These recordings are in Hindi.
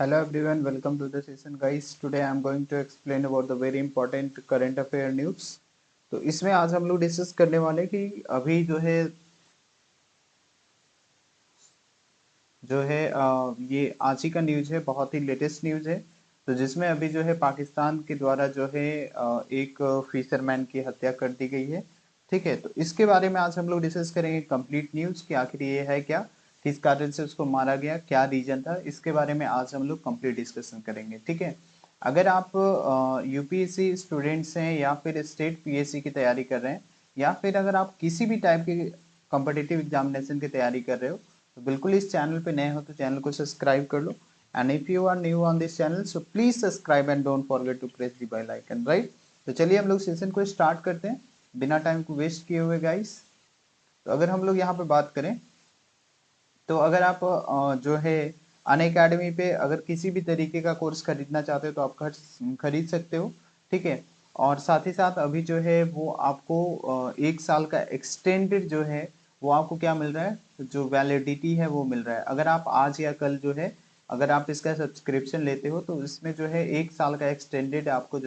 Hello everyone, welcome to the session guys. Today I am going to explain about the very important current affair news. तो इसमें आज हम लोग डिस्कस करने वाले हैं कि अभी ये आज ही का न्यूज है, बहुत ही लेटेस्ट न्यूज है। तो जिसमें अभी पाकिस्तान के द्वारा एक फिशरमैन की हत्या कर दी गई है। ठीक है, तो इसके बारे में आज हम लोग डिस्कस करेंगे कंप्लीट न्यूज कि आखिर ये है क्या, किस कारण से उसको मारा गया, क्या रीजन था, इसके बारे में आज हम लोग कंप्लीट डिस्कशन करेंगे। ठीक है, अगर आप यूपीएससी स्टूडेंट्स हैं या फिर स्टेट पीएससी की तैयारी कर रहे हैं या फिर अगर आप किसी भी टाइप के कॉम्पिटिटिव एग्जामिनेशन की तैयारी कर रहे हो तो बिल्कुल इस चैनल पे नए हो तो चैनल को सब्सक्राइब कर लो। And if you are new on this channel so please subscribe and don't forget to press the bell icon, right. तो चलिए हम लोग सेशन को स्टार्ट करते हैं बिना टाइम को वेस्ट किए हुए गाइस। तो अगर हम लोग यहाँ पे बात करें तो अगर आप अन अकेडमी पे अगर किसी भी तरीके का कोर्स खरीदना चाहते हो तो आप खरीद सकते हो। ठीक है, और साथ ही साथ अभी वो आपको 1 साल का एक्सटेंडेड वो आपको क्या मिल रहा है, जो वैलिडिटी है वो मिल रहा है। अगर आप आज या कल अगर आप इसका सब्सक्रिप्शन लेते हो तो इसमें 1 साल का एक्सटेंडेड आपको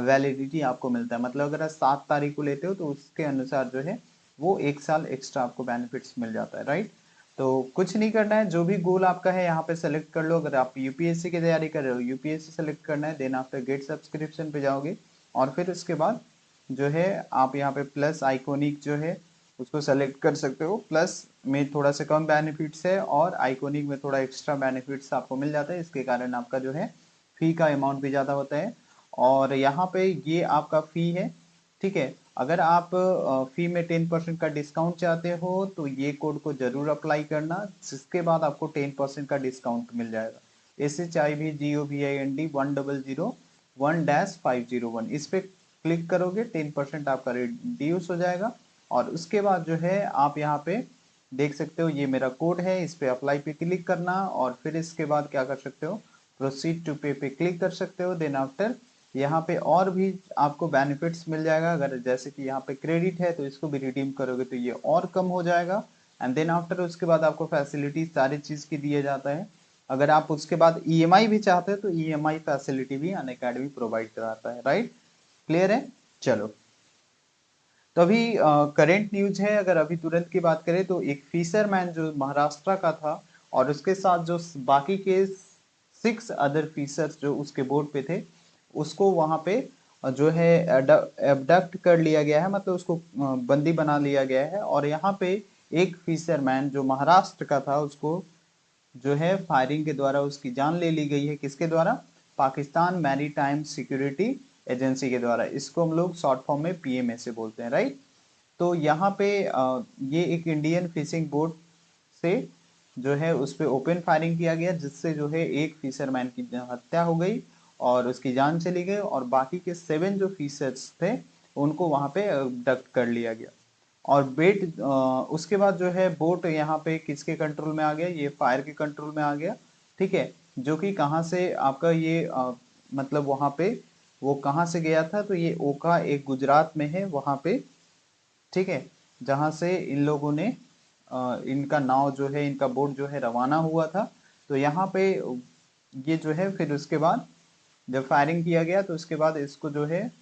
वैलिडिटी आपको मिलता है। मतलब अगर आप 7 तारीख को लेते हो तो उसके अनुसार वो 1 साल एक्स्ट्रा आपको बेनिफिट्स मिल जाता है, राइट। तो कुछ नहीं करना है, जो भी गोल आपका है यहाँ पे सेलेक्ट कर लो। अगर आप यूपीएससी की तैयारी कर रहे हो यूपीएससी सेलेक्ट करना है, देन आफ्टर गेट सब्सक्रिप्शन पे जाओगे और फिर उसके बाद आप यहाँ पे प्लस आइकोनिक उसको सेलेक्ट कर सकते हो। प्लस में थोड़ा सा कम बेनिफिट्स है और आइकोनिक में थोड़ा एक्स्ट्रा बेनिफिट्स आपको मिल जाता है। इसके कारण आपका फी का अमाउंट भी ज़्यादा होता है। और यहाँ पे ये आपका फी है। ठीक है, अगर आप फी में 10% का डिस्काउंट चाहते हो तो ये कोड को जरूर अप्लाई करना, जिसके बाद आपको 10% का डिस्काउंट मिल जाएगा। SHIVGOVIND 1001-501 इस पे क्लिक करोगे 10% आपका रिड्यूस हो जाएगा। और उसके बाद आप यहाँ पे देख सकते हो, ये मेरा कोड है, इस पे अप्लाई पे क्लिक करना और फिर इसके बाद क्या कर सकते हो, प्रोसीड टू पे क्लिक कर सकते हो। देन आफ्टर यहाँ पे और भी आपको बेनिफिट्स मिल जाएगा। अगर जैसे कि यहाँ पे क्रेडिट है तो इसको भी रिडीम करोगे तो ये और कम हो जाएगा। एंड देन आफ्टर उसके बाद आपको फैसिलिटी सारी चीज की दिया जाता है। अगर आप उसके बाद ईएमआई भी चाहते हो तो ईएमआई फैसिलिटी भी अनअकैडमी प्रोवाइड कराता है, राइट। क्लियर है, चलो। तो अभी करंट न्यूज है, अगर अभी तुरंत की बात करें तो एक फिशरमैन जो महाराष्ट्र का था और उसके साथ जो बाकी के 6 अदर फिशर्स जो उसके बोट पे थे, उसको वहां पे एबडक्ट कर लिया गया है। मतलब उसको बंदी बना लिया गया है। और यहाँ पे एक फिशरमैन जो महाराष्ट्र का था उसको फायरिंग के द्वारा उसकी जान ले ली गई है। किसके द्वारा? पाकिस्तान मैरीटाइम सिक्योरिटी एजेंसी के द्वारा। इसको हम लोग शॉर्ट फॉर्म में पीएमए बोलते हैं, राइट। तो यहाँ पे ये एक इंडियन फिशिंग बोट से उस पे ओपन फायरिंग किया गया, जिससे एक फिशरमैन की हत्या हो गई और उसकी जान चली गई। और बाकी के 7 जो फिशर्स थे उनको वहां पे डक्ट कर लिया गया। और उसके बाद बोट यहाँ पे किसके कंट्रोल में आ गया, ये फायर के कंट्रोल में आ गया। ठीक है, जो कि कहाँ से आपका मतलब वहां पे वो कहाँ से गया था, तो ये ओखा एक गुजरात में है वहां पे। ठीक है, जहां से इन लोगों ने इनका नाव इनका बोट रवाना हुआ था। तो यहाँ पे ये फिर उसके बाद जब फायरिंग किया गया तो उसके बाद इसको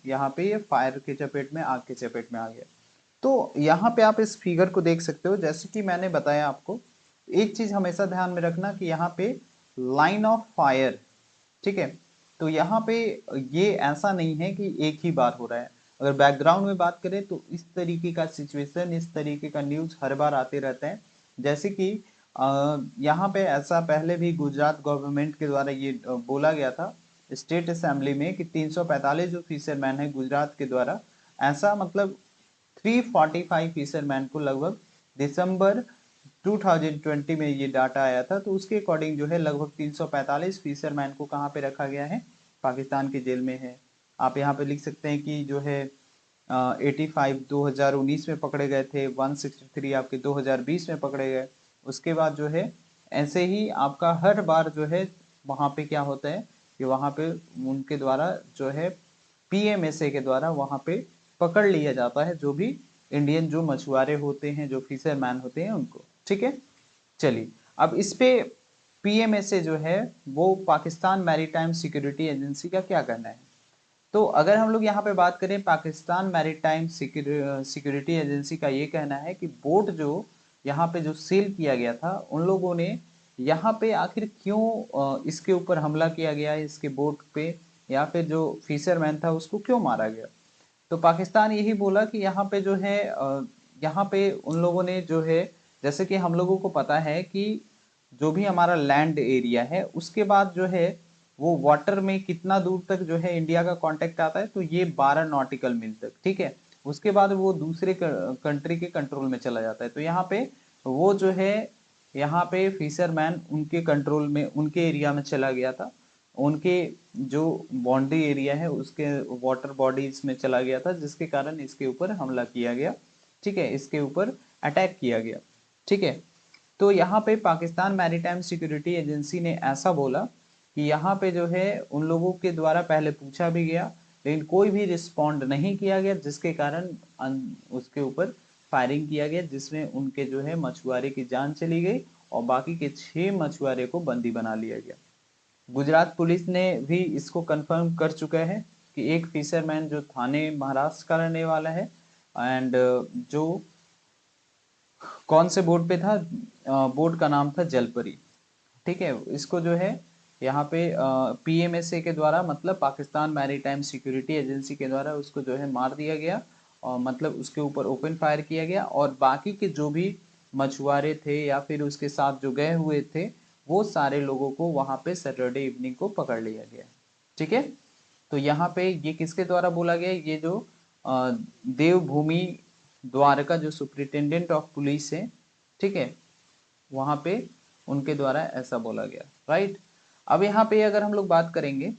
यहाँ पे ये फायर के चपेट में, आग के चपेट में आ गया। तो यहाँ पे आप इस फिगर को देख सकते हो, जैसे कि मैंने बताया आपको। एक चीज हमेशा ध्यान में रखना कि यहाँ पे लाइन ऑफ फायर, ठीक है, तो यहाँ पे ये ऐसा नहीं है कि एक ही बार हो रहा है। अगर बैकग्राउंड में बात करें तो इस तरीके का सिचुएशन, इस तरीके का न्यूज हर बार आते रहता है। जैसे कि यहाँ पे ऐसा पहले भी गुजरात गवर्नमेंट के द्वारा ये बोला गया था स्टेट असेंबली में कि 345 जो फिशरमैन है गुजरात के द्वारा, ऐसा मतलब 345 फिशरमैन को लगभग दिसंबर 2020 में ये डाटा आया था। तो उसके अकॉर्डिंग लगभग 345 फिशरमैन को कहाँ पे रखा गया है, पाकिस्तान की जेल में है। आप यहाँ पे लिख सकते हैं कि 85 2019 में पकड़े गए थे, 163 आपके 2020 में पकड़े गए। उसके बाद ऐसे ही आपका हर बार वहाँ पे क्या होता है कि वहाँ पे उनके द्वारा पीएमएसए के द्वारा वहाँ पे पकड़ लिया जाता है जो भी इंडियन जो मछुआरे होते हैं, जो फिशरमैन होते हैं उनको। ठीक है, चलिए अब इस पे पीएमएसए जो है वो पाकिस्तान मैरीटाइम सिक्योरिटी एजेंसी का क्या कहना है। तो अगर हम लोग यहाँ पे बात करें, पाकिस्तान मैरीटाइम सिक्योरिटी एजेंसी का ये कहना है कि बोट जो यहाँ पे जो सील किया गया था, उन लोगों ने यहाँ पे आखिर क्यों इसके ऊपर हमला किया गया, इसके बोट पे, या फिर जो फिशरमैन था उसको क्यों मारा गया। तो पाकिस्तान यही बोला कि यहाँ पे जो है यहाँ पे उन लोगों ने जो है, जैसे कि हम लोगों को पता है कि जो भी हमारा लैंड एरिया है उसके बाद जो है वो वाटर में कितना दूर तक जो है इंडिया का कांटेक्ट आता है, तो ये 12 नॉटिकल मील तक, ठीक है। उसके बाद वो दूसरे कंट्री के कंट्रोल में चला जाता है। तो यहाँ पे वो जो है, यहाँ पे फिशरमैन उनके कंट्रोल में, उनके एरिया में चला गया था, उनके जो बाउंड्री एरिया है उसके वाटर बॉडीज में चला गया था, जिसके कारण इसके ऊपर हमला किया गया, ठीक है, इसके ऊपर अटैक किया गया, ठीक है। तो यहाँ पे पाकिस्तान मैरीटाइम सिक्योरिटी एजेंसी ने ऐसा बोला कि यहाँ पे जो है उन लोगों के द्वारा पहले पूछा भी गया, लेकिन कोई भी रिस्पॉन्ड नहीं किया गया, जिसके कारण उसके ऊपर फायरिंग किया गया, जिसमें उनके जो है मछुआरे की जान चली गई और बाकी के 6 मछुआरे को बंदी बना लिया गया। गुजरात पुलिस ने भी इसको कंफर्म कर चुका है कि एक फिशरमैन जो थाने महाराष्ट्र का रहने वाला है, एंड जो कौन से बोट पे था, बोट का नाम था जलपरी, ठीक है। इसको जो है यहाँ पे पीएमएसए के द्वारा, मतलब पाकिस्तान मैरीटाइम सिक्योरिटी एजेंसी के द्वारा उसको जो है मार दिया गया, और मतलब उसके ऊपर ओपन फायर किया गया, और बाकी के जो भी मछुआरे थे या फिर उसके साथ जो गए हुए थे, वो सारे लोगों को वहां पे सैटरडे इवनिंग को पकड़ लिया गया, ठीक है। तो यहाँ पे ये किसके द्वारा बोला गया, ये जो देवभूमि द्वारका जो सुप्रिंटेंडेंट ऑफ पुलिस है, ठीक है, वहां पे उनके द्वारा ऐसा बोला गया, राइट। अब यहाँ पे अगर हम लोग बात करेंगे,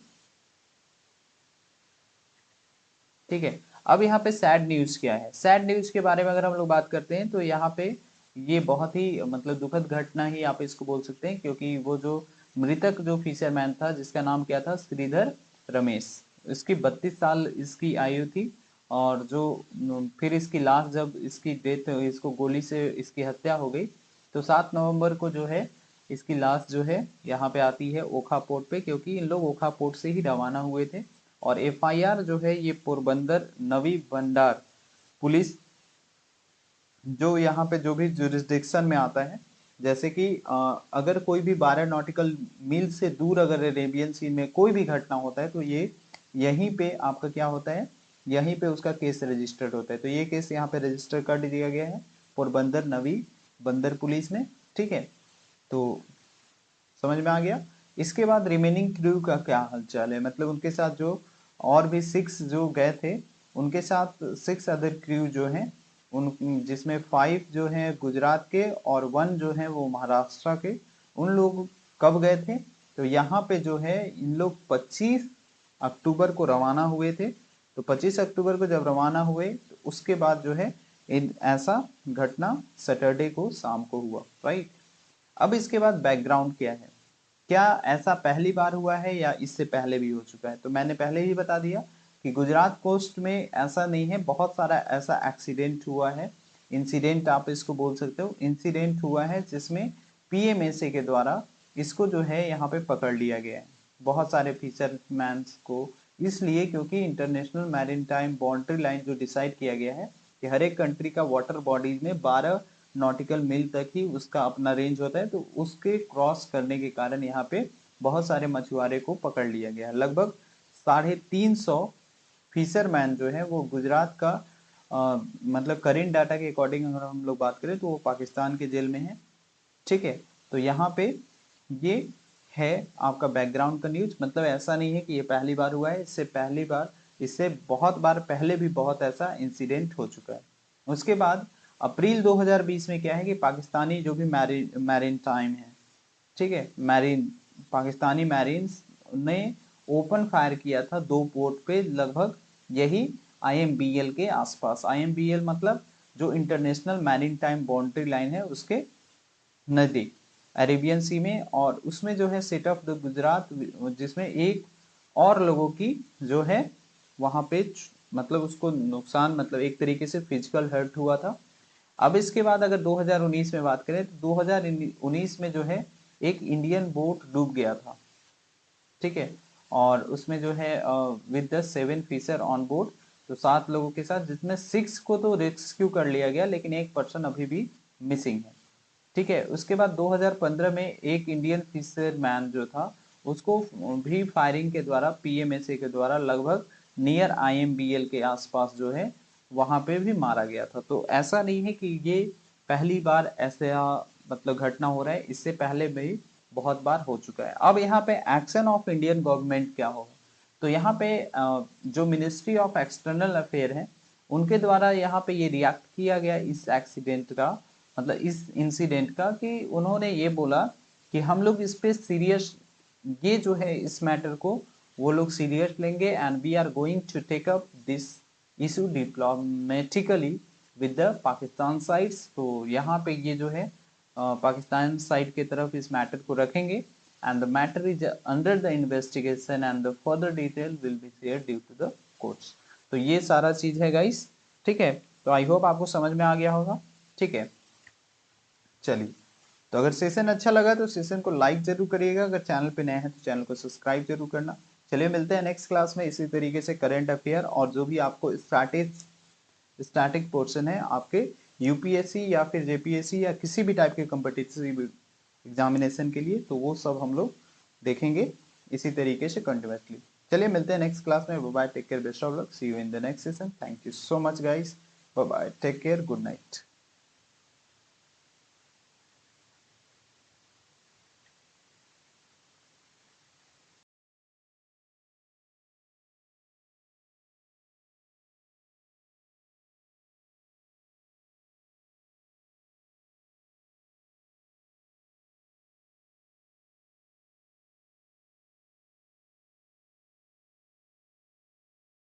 ठीक है, अब यहाँ पे सैड न्यूज क्या है, सैड न्यूज के बारे में अगर हम लोग बात करते हैं तो यहाँ पे ये बहुत ही मतलब दुखद घटना ही आप इसको बोल सकते हैं, क्योंकि वो जो मृतक जो फिशरमैन था जिसका नाम क्या था, श्रीधर रमेश, इसकी 32 साल इसकी आयु थी। और जो फिर इसकी लाश, जब इसकी डेथ, इसको गोली से इसकी हत्या हो गई, तो 7 नवंबर को जो है इसकी लाश जो है यहाँ पे आती है ओखा पोर्ट पे, क्योंकि इन लोग ओखा पोर्ट से ही रवाना हुए थे। और एफआईआर जो है ये पोरबंदर नवी भंडार पुलिस, जो यहाँ पे जो भी जुरिस्डिक्शन में आता है, जैसे कि अगर कोई भी 12 नॉटिकल मील से दूर अगर अरेबियन सी में कोई भी घटना होता है, तो ये यहीं पे आपका क्या होता है, यहीं पे उसका केस रजिस्टर्ड होता है। तो ये केस यहाँ पे रजिस्टर कर दिया गया है पोरबंदर नवी बंदर पुलिस में, ठीक है। तो समझ में आ गया। इसके बाद रिमेनिंग क्रू का क्या हालचाल है, मतलब उनके साथ जो और भी 6 जो गए थे, उनके साथ 6 अदर क्रू जो हैं, उन जिसमें 5 जो हैं गुजरात के और 1 जो है वो महाराष्ट्र के, उन लोग कब गए थे, तो यहाँ पे जो है इन लोग 25 अक्टूबर को रवाना हुए थे। तो 25 अक्टूबर को जब रवाना हुए, तो उसके बाद जो है ऐसा घटना सैटरडे को शाम को हुआ, राइट। अब इसके बाद बैकग्राउंड क्या है, क्या ऐसा पहली बार हुआ है या इससे पहले भी हो चुका है। तो मैंने पहले ही बता दिया कि गुजरात कोस्ट में ऐसा नहीं है, बहुत सारा ऐसा एक्सीडेंट हुआ है, इंसिडेंट आप इसको बोल सकते हो, इंसिडेंट हुआ है जिसमें पीएमएसए के द्वारा इसको जो है यहाँ पे पकड़ लिया गया है, बहुत सारे फिशरमैन को, इसलिए क्योंकि इंटरनेशनल मैरीटाइम बाउंड्री लाइन जो डिसाइड किया गया है कि हर एक कंट्री का वाटर बॉडीज में 12 नॉटिकल मील तक ही उसका अपना रेंज होता है, तो उसके क्रॉस करने के कारण यहाँ पे बहुत सारे मछुआरे को पकड़ लिया गया है। लगभग 350 फिशरमैन जो है वो गुजरात का मतलब करेंट डाटा के अकॉर्डिंग अगर हम लोग बात करें तो वो पाकिस्तान के जेल में है, ठीक है। तो यहाँ पे ये है आपका बैकग्राउंड का न्यूज, मतलब ऐसा नहीं है कि ये पहली बार हुआ है, इससे पहली बार, इससे बहुत बार पहले भी बहुत ऐसा इंसिडेंट हो चुका है। उसके बाद अप्रैल 2020 में क्या है कि पाकिस्तानी जो भी मैरीन टाइम है, ठीक है, मैरीन, पाकिस्तानी मैरीन्स ने ओपन फायर किया था 2 पोर्ट पे, लगभग यही आईएमबीएल के आसपास। आईएमबीएल मतलब जो international marine time boundary line है उसके नजदीक अरेबियन सी में, और उसमें जो है स्टेट ऑफ द गुजरात, जिसमें एक और लोगों की जो है वहां पे मतलब उसको नुकसान, मतलब एक तरीके से फिजिकल हर्ट हुआ था। अब इसके बाद अगर 2019 में बात करें तो 2019 में जो है एक इंडियन बोट डूब गया था, ठीक है। और उसमें जो है with the 7 fisher on board, तो 7 लोगों के साथ, जिसमें 6 को तो रेस्क्यू कर लिया गया, लेकिन एक पर्सन अभी भी मिसिंग है, ठीक है। उसके बाद 2015 में एक इंडियन फिशरमैन जो था, उसको भी फायरिंग के द्वारा, पीएमएसए के द्वारा, लगभग नियर आईएमबीएल के आसपास जो है वहां पे भी मारा गया था। तो ऐसा नहीं है कि ये पहली बार ऐसा मतलब घटना हो रहा है, इससे पहले भी बहुत बार हो चुका है। अब यहाँ पे एक्शन ऑफ इंडियन गवर्नमेंट क्या होगा, तो यहाँ पे जो मिनिस्ट्री ऑफ एक्सटर्नल अफेयर है, उनके द्वारा यहाँ पे ये रिएक्ट किया गया इस एक्सीडेंट का, मतलब इस इंसिडेंट का, कि उन्होंने ये बोला कि हम लोग इस पे सीरियस, ये जो है इस मैटर को वो लोग सीरियस लेंगे, and we are going to take up this issue diplomatically with the Pakistan sides. तो यहाँ पे ये जो है पाकिस्तान साइड के तरफ इस मैटर को रखेंगे, and the matter is under the investigation and the further detail will be share due to the courts. तो ये सारा चीज है गाइस, ठीक है। तो आई होप आपको समझ में आ गया होगा, ठीक है। चलिए, तो अगर सेशन अच्छा लगा तो सेशन को लाइक जरूर करिएगा, अगर चैनल पे नए हैं तो चैनल को सब्सक्राइब जरूर करना। चलिए, मिलते हैं नेक्स्ट क्लास में इसी तरीके से करंट अफेयर और जो भी आपको स्टैटिक पोर्शन है आपके यूपीएससी या फिर जेपीएससी या किसी भी टाइप के कॉम्पिटिटिव एग्जामिनेशन के लिए, तो वो सब हम लोग देखेंगे इसी तरीके से कंटिन्यूसली। चलिए, मिलते हैं नेक्स्ट क्लास में। Bye bye, take care, best of luck, see you in the next session. Thank you so much guys, bye bye, take care, good night.